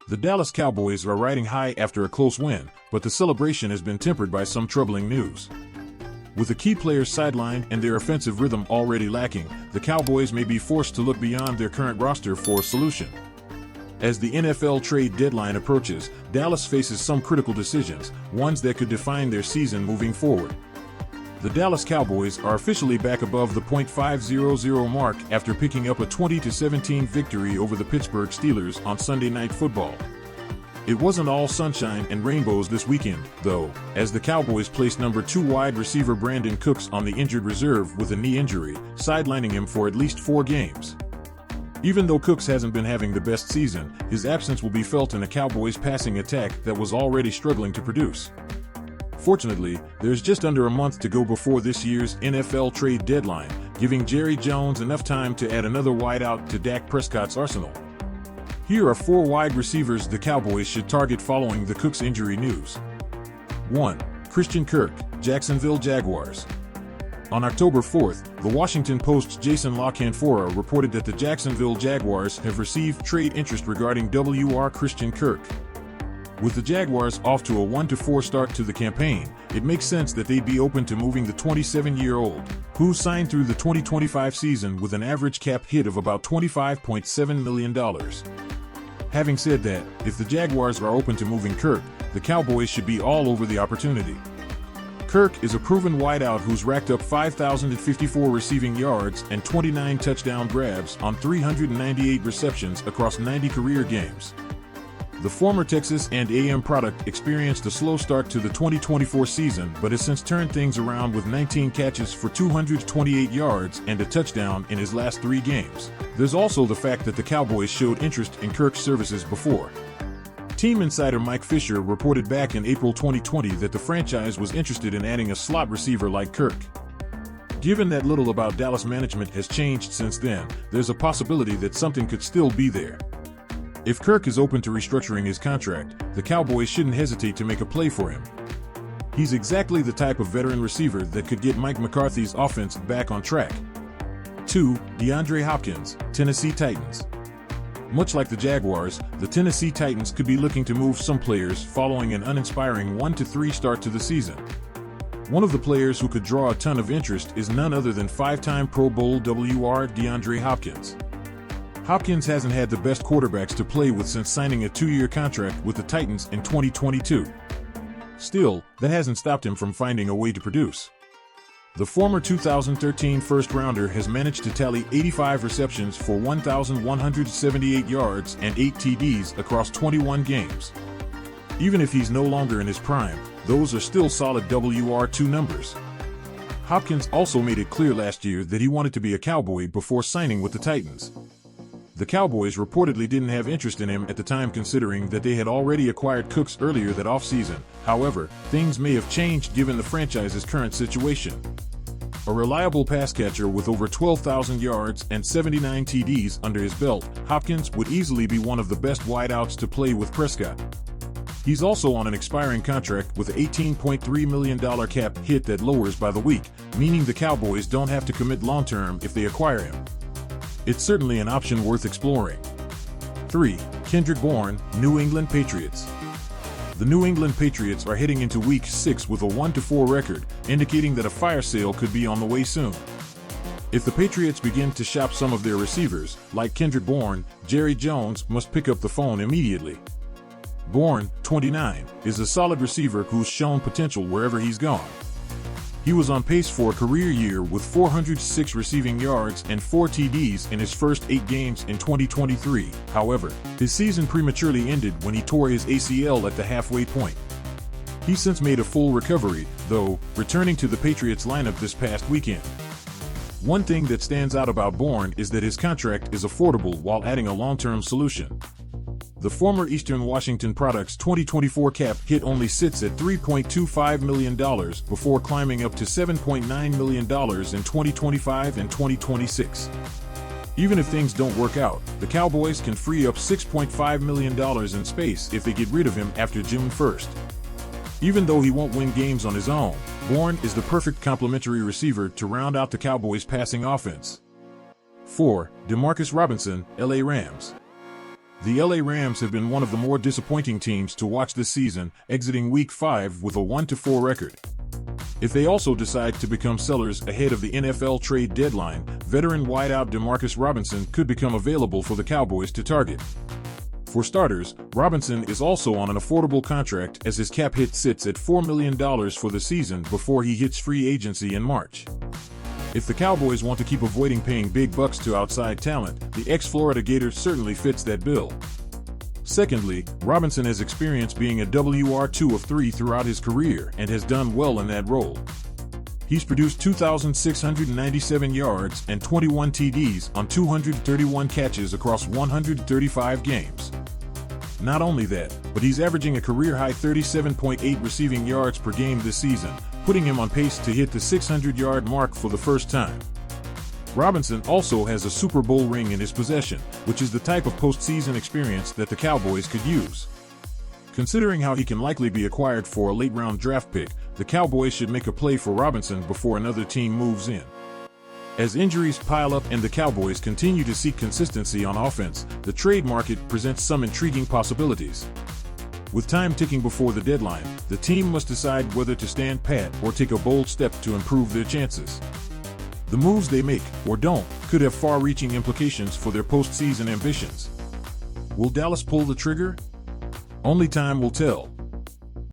The Dallas Cowboys are riding high after a close win, but the celebration has been tempered by some troubling news. With the key players sidelined and their offensive rhythm already lacking, the Cowboys may be forced to look beyond their current roster for a solution. As the NFL trade deadline approaches, Dallas faces some critical decisions, ones that could define their season moving forward. The Dallas Cowboys are officially back above the .500 mark after picking up a 20-17 victory over the Pittsburgh Steelers on Sunday Night Football. It wasn't all sunshine and rainbows this weekend, though, as the Cowboys placed number 2 wide receiver Brandin Cooks on the injured reserve with a knee injury, sidelining him for at least 4 games. Even though Cooks hasn't been having the best season, his absence will be felt in a Cowboys passing attack that was already struggling to produce. Fortunately, there's just under a month to go before this year's NFL trade deadline, giving Jerry Jones enough time to add another wideout to Dak Prescott's arsenal. Here are 4 wide receivers the Cowboys should target following the Cooks injury news. 1. Christian Kirk, Jacksonville Jaguars. On October 4th, the Washington Post's Jason La Canfora reported that the Jacksonville Jaguars have received trade interest regarding Wr. Christian Kirk. With the Jaguars off to a 1-4 start to the campaign, it makes sense that they'd be open to moving the 27-year-old, who signed through the 2025 season with an average cap hit of about $25.7 million. Having said that, if the Jaguars are open to moving Kirk, the Cowboys should be all over the opportunity. Kirk is a proven wideout who's racked up 5,054 receiving yards and 29 touchdown grabs on 398 receptions across 90 career games. The former Texas A&M product experienced a slow start to the 2024 season but has since turned things around with 19 catches for 228 yards and a touchdown in his last 3 games. There's also the fact that the Cowboys showed interest in Kirk's services before. Team insider Mike Fisher reported back in April 2020 that the franchise was interested in adding a slot receiver like Kirk. Given that little about Dallas management has changed since then, there's a possibility that something could still be there. If Kirk is open to restructuring his contract, the Cowboys shouldn't hesitate to make a play for him. He's exactly the type of veteran receiver that could get Mike McCarthy's offense back on track. 2. DeAndre Hopkins, Tennessee Titans. Much like the Jaguars, the Tennessee Titans could be looking to move some players following an uninspiring 1-3 start to the season. One of the players who could draw a ton of interest is none other than 5-time Pro Bowl Wr. DeAndre Hopkins. Hopkins hasn't had the best quarterbacks to play with since signing a 2-year contract with the Titans in 2022. Still, that hasn't stopped him from finding a way to produce. The former 2013 first-rounder has managed to tally 85 receptions for 1,178 yards and 8 TDs across 21 games. Even if he's no longer in his prime, those are still solid WR2 numbers. Hopkins also made it clear last year that he wanted to be a Cowboy before signing with the Titans. The Cowboys reportedly didn't have interest in him at the time, considering that they had already acquired Cooks earlier that offseason. However, things may have changed given the franchise's current situation. A reliable pass catcher with over 12,000 yards and 79 TDs under his belt, Hopkins would easily be one of the best wideouts to play with Prescott. He's also on an expiring contract with an $18.3 million cap hit that lowers by the week, meaning the Cowboys don't have to commit long-term if they acquire him. It's certainly an option worth exploring. 3. Kendrick Bourne, New England Patriots. The New England Patriots are heading into Week 6 with a 1-4 record, indicating that a fire sale could be on the way soon. If the Patriots begin to shop some of their receivers, like Kendrick Bourne, Jerry Jones must pick up the phone immediately. Bourne, 29, is a solid receiver who's shown potential wherever he's gone. He was on pace for a career year with 406 receiving yards and 4 TDs in his first 8 games in 2023. However, his season prematurely ended when he tore his ACL at the halfway point. He's since made a full recovery, though, returning to the Patriots lineup this past weekend. One thing that stands out about Bourne is that his contract is affordable while adding a long-term solution. The former Eastern Washington product's 2024 cap hit only sits at $3.25 million before climbing up to $7.9 million in 2025 and 2026. Even if things don't work out, the Cowboys can free up $6.5 million in space if they get rid of him after June 1st. Even though he won't win games on his own, Bourne is the perfect complementary receiver to round out the Cowboys' passing offense. 4. Demarcus Robinson, LA Rams. The LA Rams have been one of the more disappointing teams to watch this season, exiting Week 5 with a 1-4 record. If they also decide to become sellers ahead of the NFL trade deadline, veteran wideout Demarcus Robinson could become available for the Cowboys to target. For starters, Robinson is also on an affordable contract as his cap hit sits at $4 million for the season before he hits free agency in March. If the Cowboys want to keep avoiding paying big bucks to outside talent, the ex-Florida Gator certainly fits that bill. Secondly, Robinson has experience being a WR2 of 3 throughout his career and has done well in that role. He's produced 2,697 yards and 21 TDs on 231 catches across 135 games. Not only that, but he's averaging a career-high 37.8 receiving yards per game this season, putting him on pace to hit the 600-yard mark for the first time. Robinson also has a Super Bowl ring in his possession, which is the type of postseason experience that the Cowboys could use. Considering how he can likely be acquired for a late-round draft pick, the Cowboys should make a play for Robinson before another team moves in. As injuries pile up and the Cowboys continue to seek consistency on offense, the trade market presents some intriguing possibilities. With time ticking before the deadline, the team must decide whether to stand pat or take a bold step to improve their chances. The moves they make, or don't, could have far-reaching implications for their postseason ambitions. Will Dallas pull the trigger? Only time will tell.